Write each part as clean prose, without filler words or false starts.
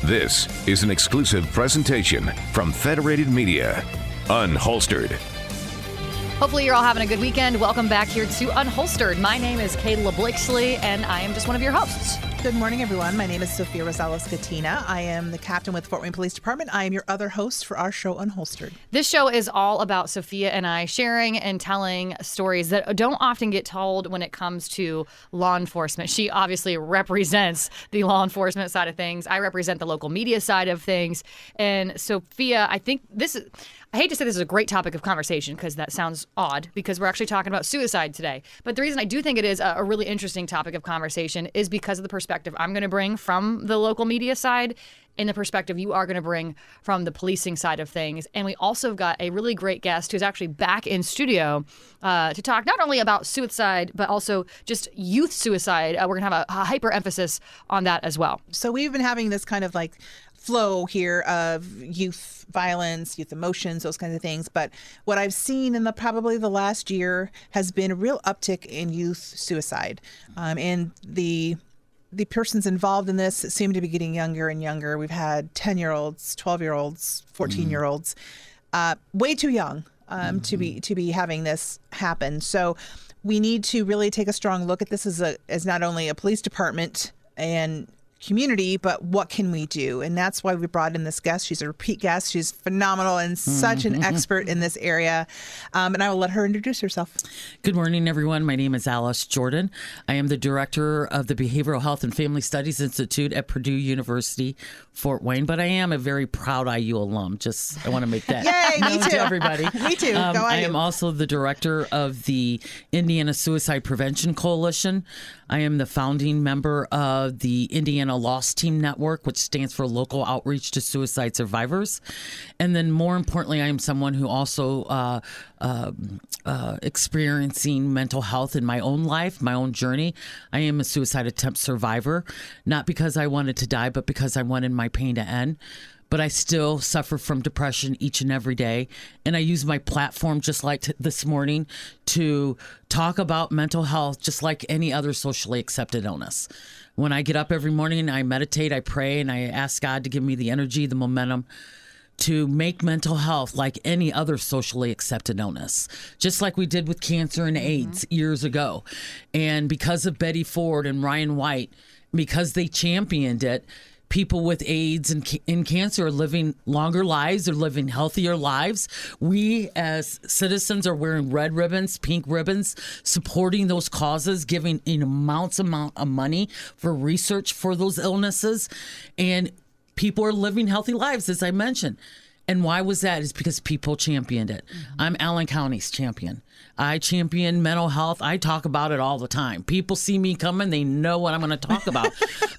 This is an exclusive presentation from Federated Media. Unholstered. Hopefully you're all having a good weekend. Welcome back here to Unholstered. My name is Kayla Blixley, and I am just one of your hosts. Good morning, everyone. My name is Sophia Rosales-Catina. I am the captain with Fort Wayne Police Department. I am your other host for our show, Unholstered. This show is all about Sophia and I sharing and telling stories that don't often get told when it comes to law enforcement. She obviously represents the law enforcement side of things. I represent the local media side of things. And Sophia, I think I hate to say this is a great topic of conversation because that sounds odd because we're actually talking about suicide today. But the reason I do think it is a really interesting topic of conversation is because of the perspective I'm going to bring from the local media side and the perspective you are going to bring from the policing side of things. And we also got a really great guest who's actually back in studio to talk not only about suicide, but also just youth suicide. We're going to have a hyper emphasis on that as well. So we've been having this kind of like flow here of youth violence, youth emotions, those kinds of things. But what I've seen in probably the last year has been a real uptick in youth suicide. And the persons involved in this seem to be getting younger and younger. We've had 10-year-olds, 12-year-olds, 14-year-olds, way too young to be having this happen. So we need to really take a strong look at this as not only a police department and community, but what can we do? And that's why we brought in this guest. She's a repeat guest. She's phenomenal and such an expert in this area. And I will let her introduce herself. Good morning, everyone. My name is Alice Jordan. I am the director of the Behavioral Health and Family Studies Institute at Purdue University, Fort Wayne. But I am a very proud IU alum. I want to make that known to everybody. Me too. Go I am also the director of the Indiana Suicide Prevention Coalition. I am the founding member of the Indiana Lost Team Network, which stands for Local Outreach to Suicide Survivors. And then more importantly, I am someone who also experiencing mental health in my own life, my own journey. I am a suicide attempt survivor, not because I wanted to die, but because I wanted my pain to end. But I still suffer from depression each and every day. And I use my platform, just like this morning, to talk about mental health, just like any other socially accepted illness. When I get up every morning, I meditate, I pray, and I ask God to give me the energy, the momentum to make mental health like any other socially accepted illness, just like we did with cancer and AIDS years ago. And because of Betty Ford and Ryan White, because they championed it, people with AIDS and cancer are living longer lives. They're living healthier lives. We as citizens are wearing red ribbons, pink ribbons, supporting those causes, giving an amount of money for research for those illnesses. And people are living healthy lives, as I mentioned. And why was that? It's because people championed it. I'm Allen County's champion. I champion mental health. I talk about it all the time. People see me coming. They know what I'm going to talk about.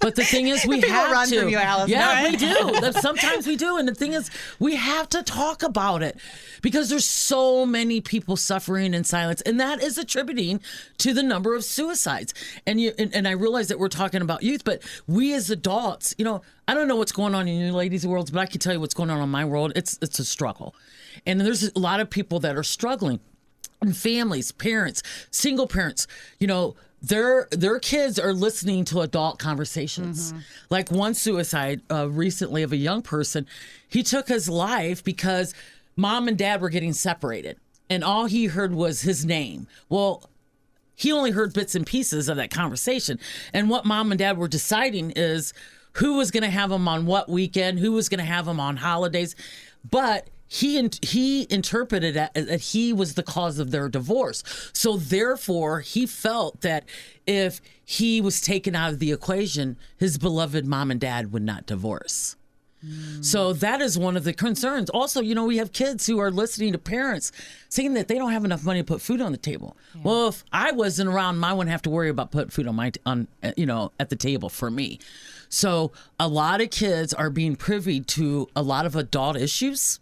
But the thing is, we have run to. From you, Alice, yeah, right? we do. Sometimes we do. And the thing is, we have to talk about it because there's so many people suffering in silence. And that is attributing to the number of suicides. And I realize that we're talking about youth, but we as adults, I don't know what's going on in your ladies' worlds, but I can tell you what's going on in my world. It's a struggle. And there's a lot of people that are struggling. And families, parents, single parents, their kids are listening to adult conversations. Like one suicide recently of a young person, he took his life because mom and dad were getting separated. And all he heard was his name. Well, he only heard bits and pieces of that conversation. And what mom and dad were deciding is who was going to have him on what weekend, who was going to have him on holidays. But he interpreted that he was the cause of their divorce. So therefore, he felt that if he was taken out of the equation, his beloved mom and dad would not divorce. So that is one of the concerns. Also, we have kids who are listening to parents saying that they don't have enough money to put food on the table. Yeah. Well, if I wasn't around, I wouldn't have to worry about putting food at the table for me. So a lot of kids are being privy to a lot of adult issues.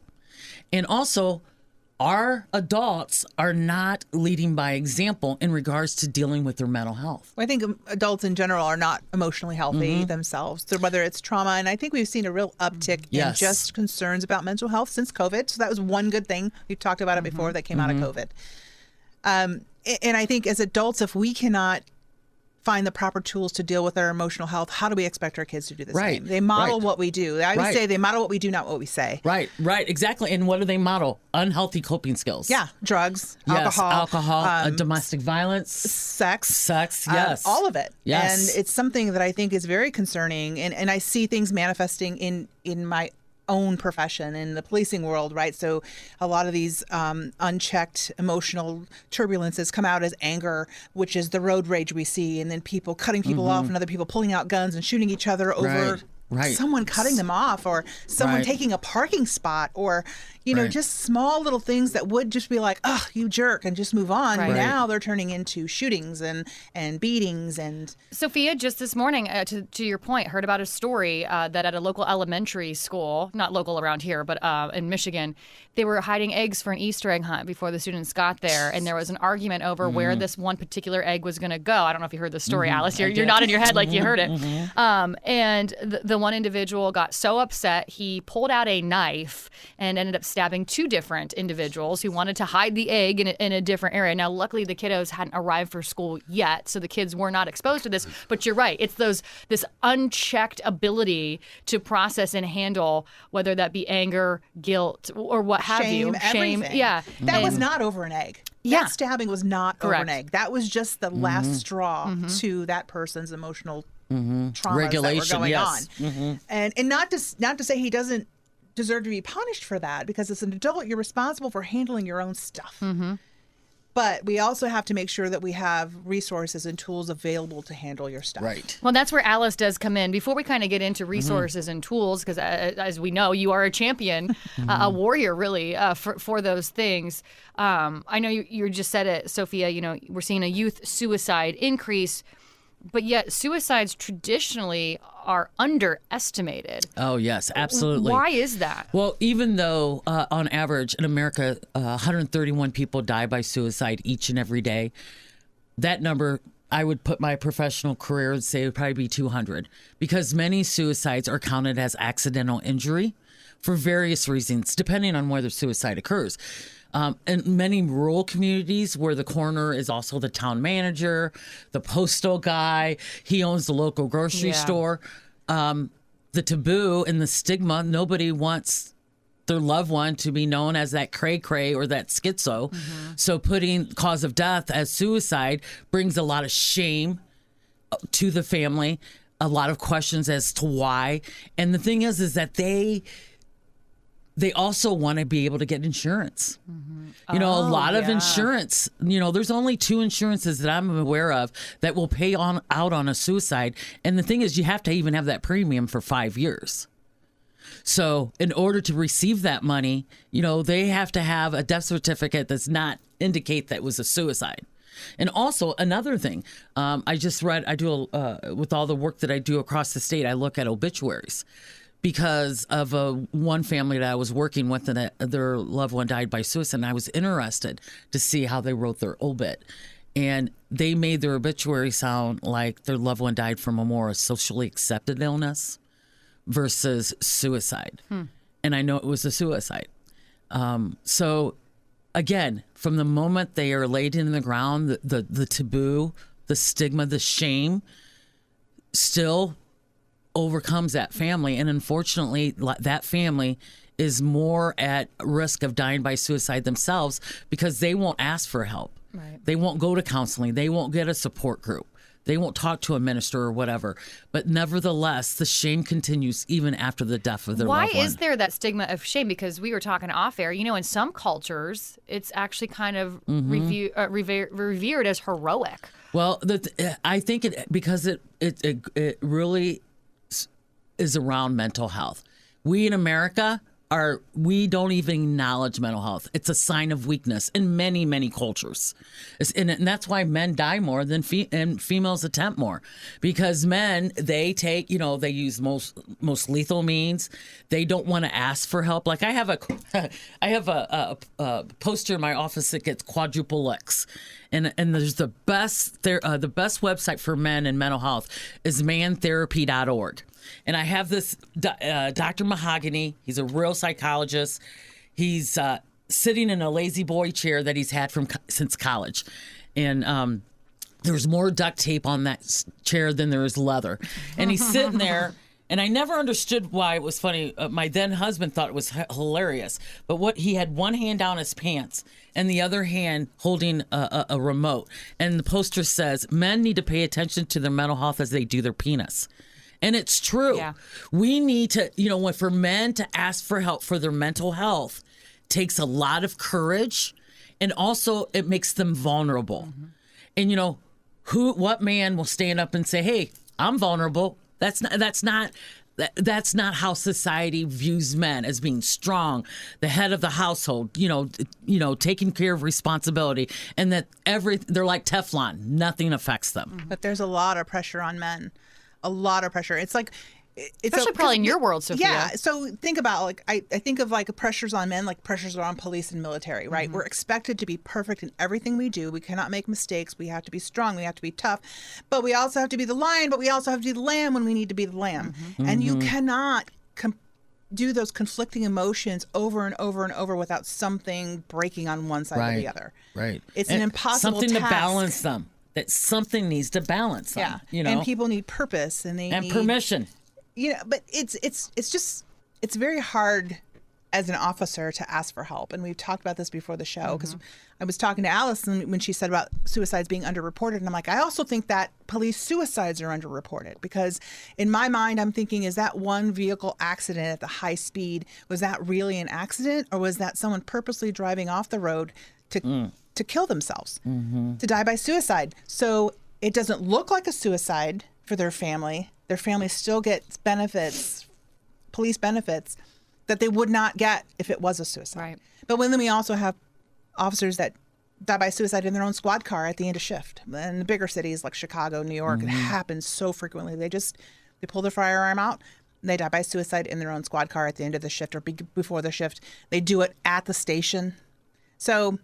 And also, our adults are not leading by example in regards to dealing with their mental health. I think adults in general are not emotionally healthy themselves, so whether it's trauma. And I think we've seen a real uptick in just concerns about mental health since COVID. So that was one good thing. We've talked about it before that came out of COVID. And I think as adults, if we cannot find the proper tools to deal with our emotional health, how do we expect our kids to do the Right. same? They model Right. what we do. I always Right. say they model what we do, not what we say. Right, exactly. And what do they model? Unhealthy coping skills. Yeah, drugs, Yes, alcohol, domestic violence, sex, yes. all of it. Yes. And it's something that I think is very concerning. And I see things manifesting in my own profession in the policing world, right? So a lot of these unchecked emotional turbulences come out as anger, which is the road rage we see, and then people cutting people off and other people pulling out guns and shooting each other over Right. someone cutting them off, or someone Right. taking a parking spot, or Right. just small little things that would just be like, oh, you jerk, and just move on. Right. Now they're turning into shootings and beatings. And Sophia, just this morning, to your point, heard about a story that at a local elementary school, not local around here, but in Michigan, they were hiding eggs for an Easter egg hunt before the students got there, and there was an argument over where this one particular egg was going to go. I don't know if you heard the story, Alice. You're nodding your head like you heard it. And the one individual got so upset, he pulled out a knife and ended up stabbing two different individuals who wanted to hide the egg in a different area. Now, luckily, the kiddos hadn't arrived for school yet, so the kids were not exposed to this. But you're right; it's this unchecked ability to process and handle, whether that be anger, guilt, or what have shame, you. everything. Yeah. That was And- not over an egg. Yeah. That stabbing was not over Correct. an egg. That was just the last straw to that person's emotional traumas Regulation, that were going yes. on. And not to say he doesn't deserve to be punished for that, because as an adult, you're responsible for handling your own stuff. But we also have to make sure that we have resources and tools available to handle your stuff. Right. Well, that's where Alice does come in. Before we kind of get into resources and tools, because as we know, you are a champion, a warrior, really, for those things. I know you just said it, Sophia. We're seeing a youth suicide increase, but yet suicides traditionally are underestimated. Oh, yes, absolutely. Why is that? Well, even though on average in America, 131 people die by suicide each and every day, that number, I would put my professional career and say it would probably be 200, because many suicides are counted as accidental injury for various reasons, depending on whether suicide occurs. In many rural communities where the coroner is also the town manager, the postal guy, he owns the local grocery Yeah. store, the taboo and the stigma, nobody wants their loved one to be known as that cray-cray or that schizo. So putting cause of death as suicide brings a lot of shame to the family, a lot of questions as to why. And the thing is that they also want to be able to get insurance. A lot of insurance, there's only 2 insurances that I'm aware of that will pay out on a suicide. And the thing is, you have to even have that premium for 5 years. So in order to receive that money, they have to have a death certificate that's not indicate that it was a suicide. And also another thing, I just read, with all the work that I do across the state, I look at obituaries. Because of one family that I was working with, and their loved one died by suicide, and I was interested to see how they wrote their obit. And they made their obituary sound like their loved one died from a more socially accepted illness versus suicide. And I know it was a suicide. So, again, from the moment they are laid in the ground, the taboo, the stigma, the shame still overcomes that family, and unfortunately that family is more at risk of dying by suicide themselves because they won't ask for help. Right. They won't go to counseling, they won't get a support group, they won't talk to a minister or whatever. But nevertheless, the shame continues even after the death of their Why loved one. is there that stigma of shame? Because we were talking off air, in some cultures it's actually kind of revered as heroic. Well, I think because it really is around mental health. We in America we don't even acknowledge mental health. It's a sign of weakness in many, many cultures. And that's why men die more than and females attempt more, because men, they take, they use most lethal means. They don't want to ask for help. Like I have a poster in my office that gets quadruple licks. And there's the best website for men and mental health is mantherapy.org. And I have this Dr. Mahogany. He's a real psychologist. He's sitting in a lazy boy chair that he's had since college. And There's more duct tape on that chair than there is leather. And he's sitting there. And I never understood why it was funny. My then husband thought it was hilarious. But he had one hand down his pants and the other hand holding a remote. And the poster says, men need to pay attention to their mental health as they do their penis. And it's true. Yeah. We need to, for men to ask for help for their mental health takes a lot of courage. And also it makes them vulnerable. Mm-hmm. And, what man will stand up and say, hey, I'm vulnerable. That's not how society views men, as being strong, the head of the household, taking care of responsibility, and that they're like Teflon, nothing affects them. But there's a lot of pressure on men, a lot of pressure. It's like, especially probably in your world, Sophia. Yeah. So think about I think of pressures on men, like pressures are on police and military, right? Mm-hmm. We're expected to be perfect in everything we do. We cannot make mistakes. We have to be strong. We have to be tough. But we also have to be the lion, but we also have to be the lamb when we need to be the lamb. Mm-hmm. And you cannot do those conflicting emotions over and over and over without something breaking on one side or the other. Right. It's an impossible something task. To balance them. That something needs to balance them. Yeah. And people need purpose and they need permission. But it's very hard as an officer to ask for help. And we've talked about this before the show because I was talking to Allison when she said about suicides being underreported. And I'm like, I also think that police suicides are underreported because in my mind, I'm thinking, is that one vehicle accident at the high speed, was that really an accident or was that someone purposely driving off the road to kill themselves, to die by suicide? So it doesn't look like a suicide for their family. Their family still gets benefits, police benefits, that they would not get if it was a suicide. Right. But then we also have officers that die by suicide in their own squad car at the end of shift. In the bigger cities like Chicago, New York, it happens so frequently. They pull their firearm out, and they die by suicide in their own squad car at the end of the shift or before the shift. They do it at the station. So,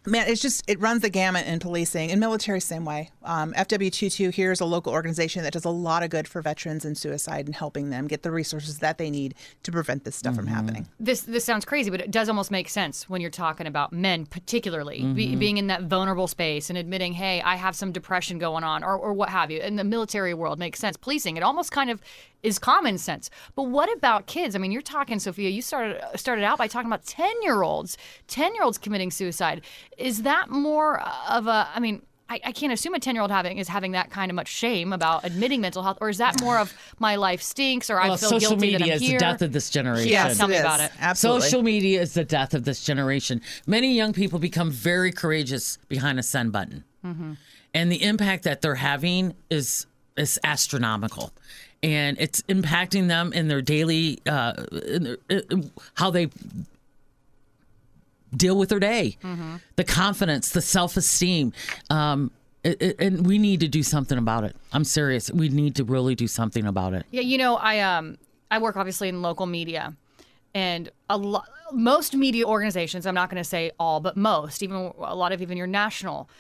man, it runs the gamut in policing. In military, same way. FW22 here is a local organization that does a lot of good for veterans and suicide and helping them get the resources that they need to prevent this stuff from happening. This sounds crazy, but it does almost make sense when you're talking about men, particularly being in that vulnerable space and admitting, hey, I have some depression going on or what have you. In the military world, makes sense. Policing, it almost kind of is common sense. But what about kids? I mean, you're talking, Sophia, you started out by talking about 10-year-olds committing suicide. Is that more of I can't assume a 10-year-old is having that kind of much shame about admitting mental health, or is that more of my life stinks, or I feel guilty that I'm here? Social media is the death of this generation. Yeah, tell me about it. Absolutely. Social media is the death of this generation. Many young people become very courageous behind a send button. Mm-hmm. And the impact that they're having is astronomical. And it's impacting them in their daily, how they deal with their day, the confidence, the self-esteem. And we need to do something about it. I'm serious. We need to really do something about it. Yeah, I work obviously in local media, and most media organizations, I'm not going to say all, but most, even a lot of even your national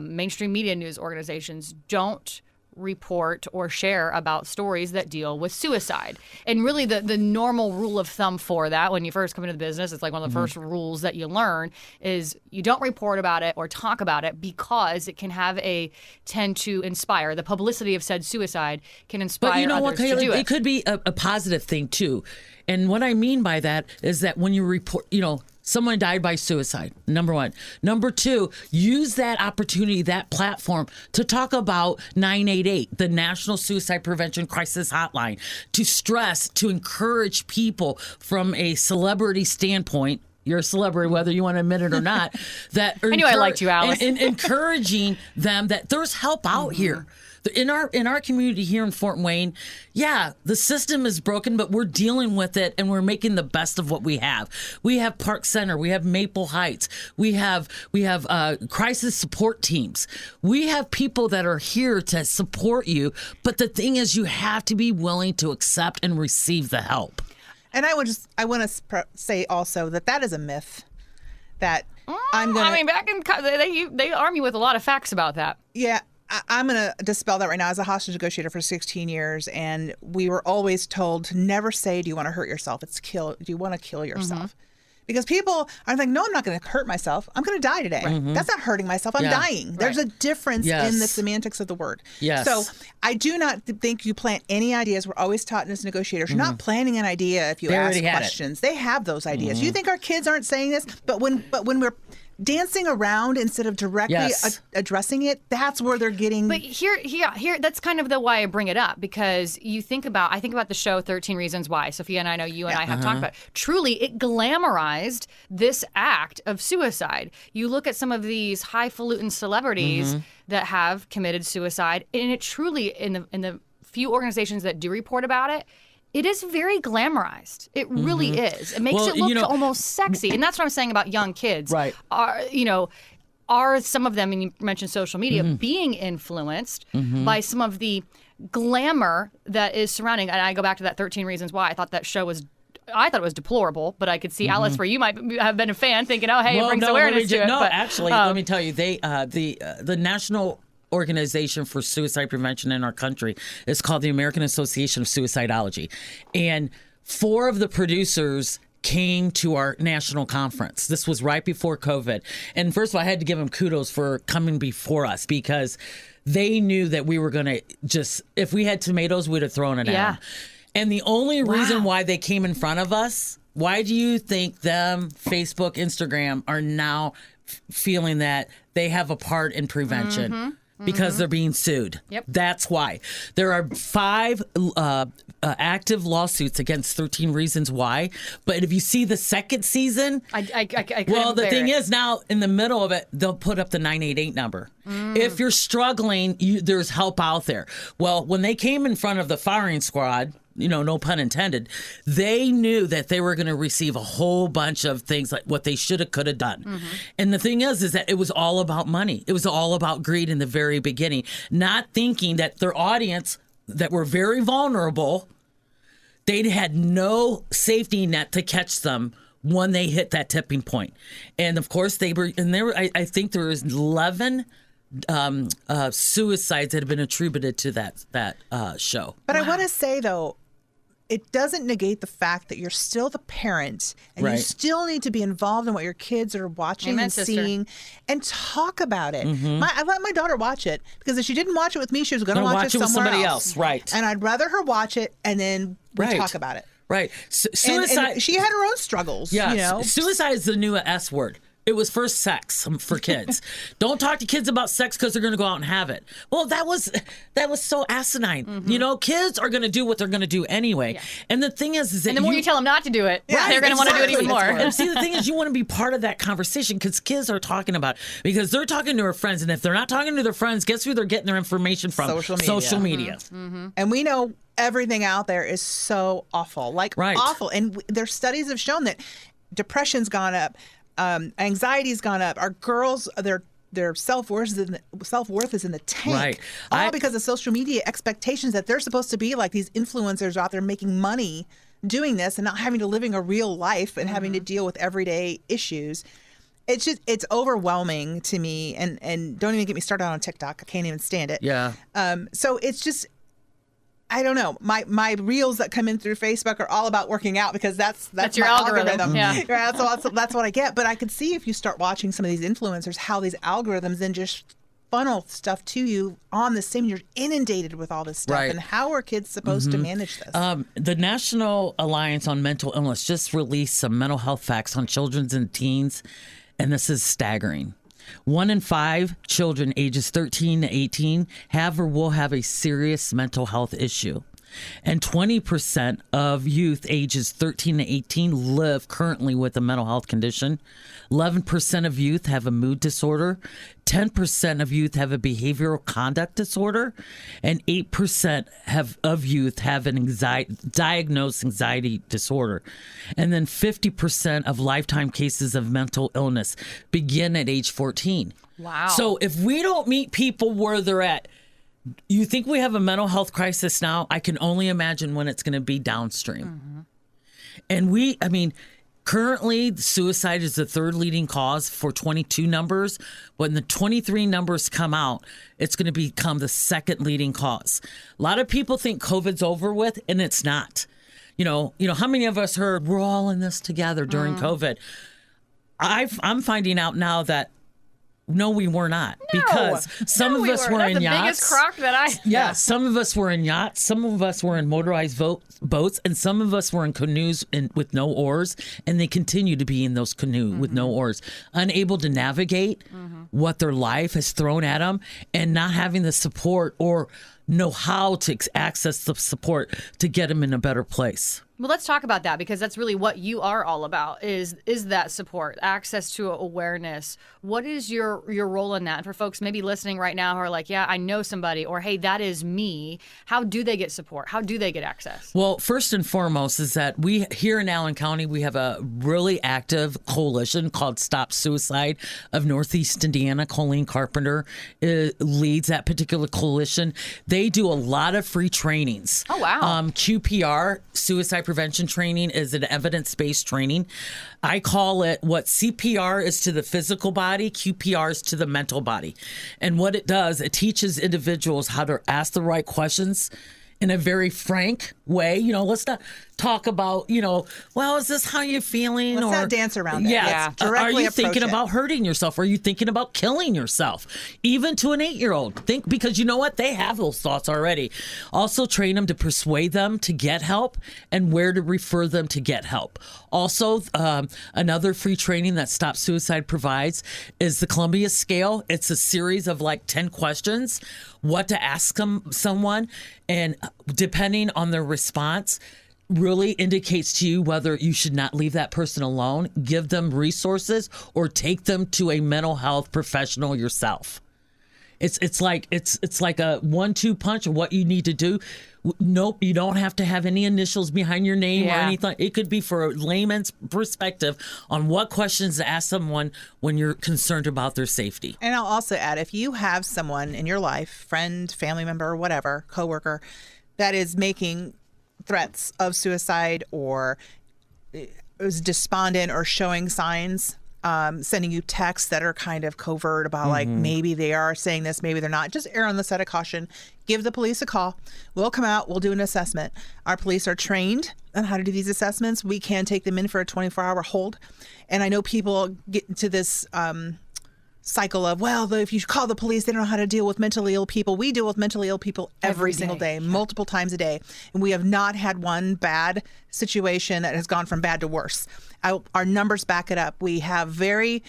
mainstream media news organizations don't report or share about stories that deal with suicide. And really the normal rule of thumb for that when you first come into the business, it's like one of the first rules that you learn is you don't report about it or talk about it because it can tend to inspire. The publicity of said suicide can inspire but you know others what, Kayla, to do it. It could be a positive thing too. And what I mean by that is that when you report, someone died by suicide, number one. Number two, use that opportunity, that platform to talk about 988, the National Suicide Prevention Crisis Hotline, to encourage people from a celebrity standpoint. You're a celebrity, whether you want to admit it or not. That I knew I liked you, Alice. And encouraging them that there's help out here. In our community here in Fort Wayne, yeah, the system is broken, but we're dealing with it and we're making the best of what we have. We have Park Center, we have Maple Heights, we have crisis support teams. We have people that are here to support you, but the thing is, you have to be willing to accept and receive the help. And I want to say also that is a myth. That back in they arm you with a lot of facts about that. Yeah. I'm going to dispel that right now. As a hostage negotiator for 16 years, and we were always told to never say, do you want to hurt yourself? Do you want to kill yourself? Because people are like, no, I'm not going to hurt myself. I'm going to die today. That's not hurting myself. I'm dying. There's a difference in the semantics of the word. Yes. So I do not think you plant any ideas. We're always taught as negotiators, you're not planting an idea if you ask questions. They have those ideas. You think our kids aren't saying this? But when we're dancing around instead of directly addressing it, that's where they're getting. But here, that's kind of the why I bring it up, because I think about the show 13 Reasons Why. Sophia and I know you and I have talked about. Truly, it glamorized this act of suicide. You look at some of these highfalutin celebrities that have committed suicide, and it truly, in the few organizations that do report about it, it is very glamorized. It really is. It makes it look almost sexy. And that's what I'm saying about young kids. Right. Are some of them, and you mentioned social media, being influenced by some of the glamour that is surrounding. And I go back to that 13 Reasons Why. I thought that show was deplorable, but I could see, Alice, where you might have been a fan, thinking, oh, hey, it brings awareness to it. No, but, actually, let me tell you, the National Organization for Suicide Prevention in our country is called the American Association of Suicidology. And 4 of the producers came to our national conference. This was right before COVID. And first of all, I had to give them kudos for coming before us, because they knew that we were going to just, if we had tomatoes, we'd have thrown it at them. And the only reason why they came in front of us, why do you think them, Facebook, Instagram, are now feeling that they have a part in prevention? Because they're being sued. Yep. That's why. There are 5 active lawsuits against 13 Reasons Why. But if you see the second season, the thing is, now in the middle of it, they'll put up the 988 number. If you're struggling, there's help out there. Well, when they came in front of the firing squad, no pun intended, they knew that they were going to receive a whole bunch of things like what they should have, could have done. And the thing is that it was all about money. It was all about greed in the very beginning, not thinking that their audience that were very vulnerable, they had no safety net to catch them when they hit that tipping point. And of course I think there was 11 suicides that have been attributed to that show. But I want to say, though, it doesn't negate the fact that you're still the parent, and you still need to be involved in what your kids are watching and seeing, and talk about it. I let my daughter watch it, because if she didn't watch it with me, she was going to watch it with somewhere somebody else. Right. And I'd rather her watch it, and then we talk about it. Right. Suicide. And she had her own struggles. Yeah. Suicide is the new S word. It was first sex for kids. Don't talk to kids about sex because they're going to go out and have it. Well, that was so asinine. Kids are going to do what they're going to do anyway. Yeah. And the thing is that the more you tell them not to do it, they're going to want to do it even more. And see, the thing is, you want to be part of that conversation, because kids are talking about it, because they're talking to their friends, and if they're not talking to their friends, guess who they're getting their information from? Social media. And we know everything out there is so awful, awful. And their studies have shown that depression's gone up. Anxiety's gone up. Our girls, their self-worth is in the tank. All because of social media expectations that they're supposed to be like these influencers out there making money doing this, and not having to living a real life and having to deal with everyday issues. It's overwhelming to me, and don't even get me started on TikTok. I can't even stand it. Yeah. So it's just, I don't know. My reels that come in through Facebook are all about working out, because that's your my algorithm. Yeah. That's what I get. But I could see, if you start watching some of these influencers, how these algorithms then just funnel stuff to you on the same. You're inundated with all this stuff. And how are kids supposed to manage this? The National Alliance on Mental Illness just released some mental health facts on children and teens, and this is staggering. 1 in 5 children ages 13 to 18 have or will have a serious mental health issue. And 20% of youth ages 13 to 18 live currently with a mental health condition. 11% of youth have a mood disorder. 10% of youth have a behavioral conduct disorder. And 8% of youth have an diagnosed anxiety disorder. And then 50% of lifetime cases of mental illness begin at age 14. Wow. So if we don't meet people where they're at, you think we have a mental health crisis now? I can only imagine when it's going to be downstream. And currently suicide is the 3rd leading cause for 22 numbers. When the 23 numbers come out, it's going to become the 2nd leading cause. A lot of people think COVID's over with, and it's not. How many of us heard we're all in this together during COVID? I'm finding out now that no, we were not, because some of us were That's in the yachts. biggest crock that I. Yeah, some of us were in yachts, some of us were in motorized boats, and some of us were in canoes with no oars, and they continue to be in those canoes with no oars, unable to navigate what their life has thrown at them, and not having the support or know how to access the support to get them in a better place. Well, let's talk about that, because that's really what you are all about, is that support, access to awareness. What is your role in that? And for folks maybe listening right now who are like, yeah, I know somebody, or hey, that is me, how do they get support? How do they get access? Well, first and foremost is that we here in Allen County, we have a really active coalition called Stop Suicide of Northeast Indiana. Colleen Carpenter leads that particular coalition. They do a lot of free trainings. Oh, wow. QPR, suicide prevention training, is an evidence-based training. I call it what CPR is to the physical body, QPR is to the mental body. And what it does, it teaches individuals how to ask the right questions in a very frank way. Let's not talk about, well, is this how you're feeling? Let's not dance around it. Yeah. Directly Are you approach thinking it. about hurting yourself? Are you thinking about killing yourself? Even to an 8-year-old. Because you know what? They have those thoughts already. Also train them to persuade them to get help and where to refer them to get help. Also, another free training that Stop Suicide provides is the Columbia Scale. It's a series of like 10 questions, what to ask someone, and depending on their response, really indicates to you whether you should not leave that person alone, give them resources, or take them to a mental health professional yourself. It's like a 1-2 punch of what you need to do. Nope, you don't have to have any initials behind your name or anything. It could be for a layman's perspective on what questions to ask someone when you're concerned about their safety. And I'll also add, if you have someone in your life, friend, family member, whatever, coworker, that is making threats of suicide or is despondent or showing signs, sending you texts that are kind of covert about like maybe they are saying this, maybe they're not, just err on the side of caution. Give the police a call. We'll come out. We'll do an assessment. Our police are trained on how to do these assessments. We can take them in for a 24-hour hold. And I know people get into this cycle of, well, if you call the police, they don't know how to deal with mentally ill people. We deal with mentally ill people every single day, multiple times a day. And we have not had one bad situation that has gone from bad to worse. Our numbers back it up. We have very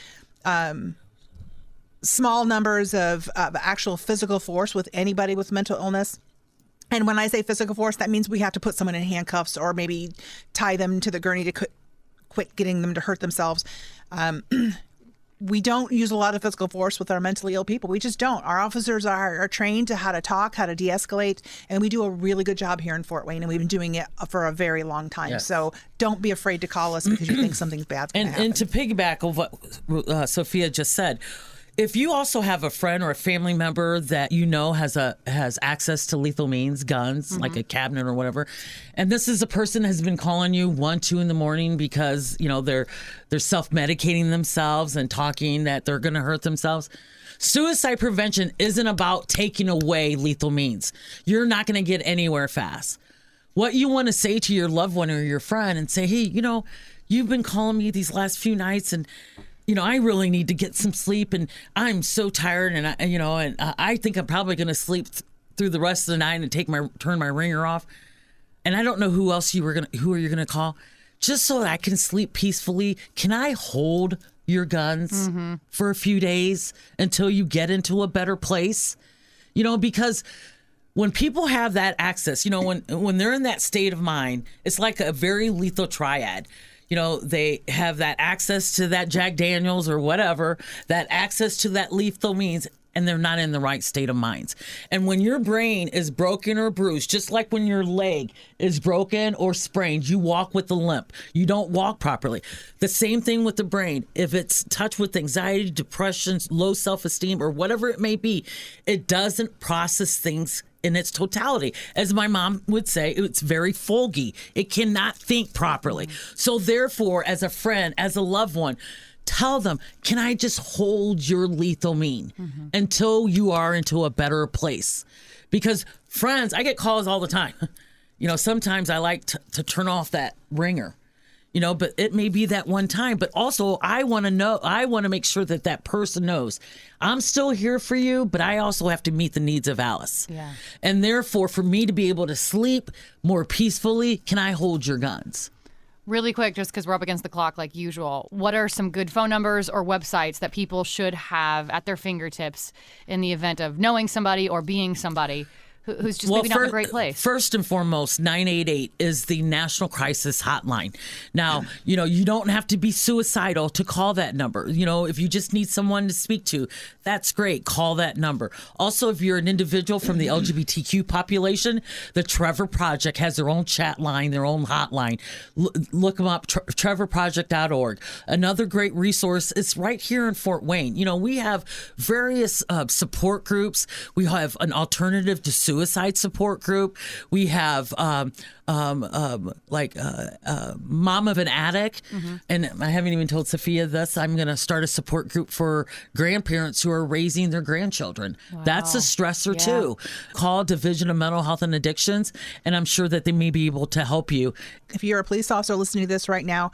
small numbers of actual physical force with anybody with mental illness. And when I say physical force, that means we have to put someone in handcuffs or maybe tie them to the gurney to quit getting them to hurt themselves. We don't use a lot of physical force with our mentally ill people. We just don't. Our officers are trained to how to talk, how to de-escalate, and we do a really good job here in Fort Wayne, and we've been doing it for a very long time. Yes. So don't be afraid to call us because you think something's bad's going to happen. And to piggyback on what Sophia just said, if you also have a friend or a family member that you know has access to lethal means, guns, like a cabinet or whatever, and this is a person has been calling you 1-2 in the morning because they're self-medicating themselves and talking that they're going to hurt themselves. Suicide prevention isn't about taking away lethal means. You're not going to get anywhere fast. What you want to say to your loved one or your friend and say, hey, you've been calling me these last few nights and I really need to get some sleep, and I'm so tired, and I think I'm probably going to sleep through the rest of the night and turn my ringer off, and I don't know who else who are you going to call, just so that I can sleep peacefully. Can I hold your guns for a few days until you get into a better place? Because when people have that access, when they're in that state of mind, it's like a very lethal triad. They have that access to that Jack Daniels or whatever, that access to that lethal means, and they're not in the right state of minds. And when your brain is broken or bruised, just like when your leg is broken or sprained, you walk with a limp. You don't walk properly. The same thing with the brain. If it's touched with anxiety, depression, low self-esteem, or whatever it may be, it doesn't process things in its totality. As my mom would say, it's very foggy. It cannot think properly. So therefore, as a friend, as a loved one, tell them, can I just hold your lethal mean until you are into a better place? Because friends, I get calls all the time. Sometimes I like to turn off that ringer. But it may be that one time. But also, I want to make sure that that person knows I'm still here for you, but I also have to meet the needs of Alice. Yeah. And therefore, for me to be able to sleep more peacefully, can I hold your guns? Really quick, just because we're up against the clock like usual, what are some good phone numbers or websites that people should have at their fingertips in the event of knowing somebody or being somebody who's just maybe not in a great place? First and foremost, 988 is the National Crisis Hotline. Now, you don't have to be suicidal to call that number. If you just need someone to speak to, that's great. Call that number. Also, if you're an individual from the LGBTQ population, the Trevor Project has their own chat line, their own hotline. Look them up, trevorproject.org. Another great resource is right here in Fort Wayne. We have various support groups. We have an alternative to suicide support group. We have Mom of an Addict. Mm-hmm. And I haven't even told Sophia this. I'm going to start a support group for grandparents who are raising their grandchildren. Wow. That's a stressor too. Call Division of Mental Health and Addictions, and I'm sure that they may be able to help you. If you're a police officer listening to this right now,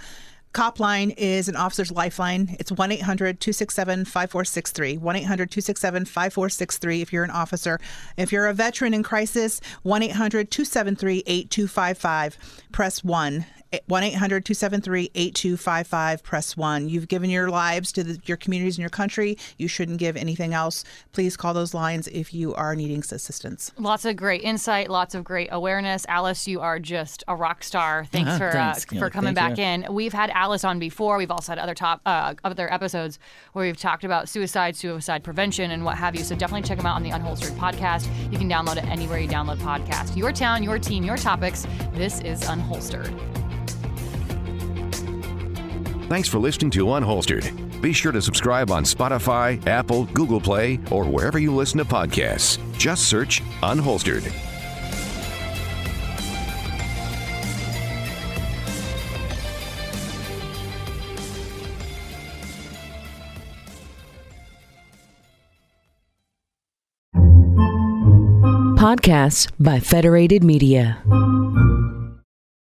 Copline is an officer's lifeline. It's 1-800-267-5463. 1-800-267-5463 if you're an officer. If you're a veteran in crisis, 1-800-273-8255. Press 1. 1-800-273-8255. Press 1. You've given your lives to your communities and your country. You shouldn't give anything else. Please call those lines if you are needing assistance. Lots of great insight, lots of great awareness. Alice, you are just a rock star. Thanks for coming back in. We've had Alice on before. We've also had other episodes where we've talked about suicide prevention, and what have you. So definitely check them out on the Unholstered podcast. You can download it anywhere you download podcasts. Your town, your team, your topics. This is Unholstered. Thanks for listening to Unholstered. Be sure to subscribe on Spotify, Apple, Google Play, or wherever you listen to podcasts. Just search Unholstered. Podcasts by Federated Media.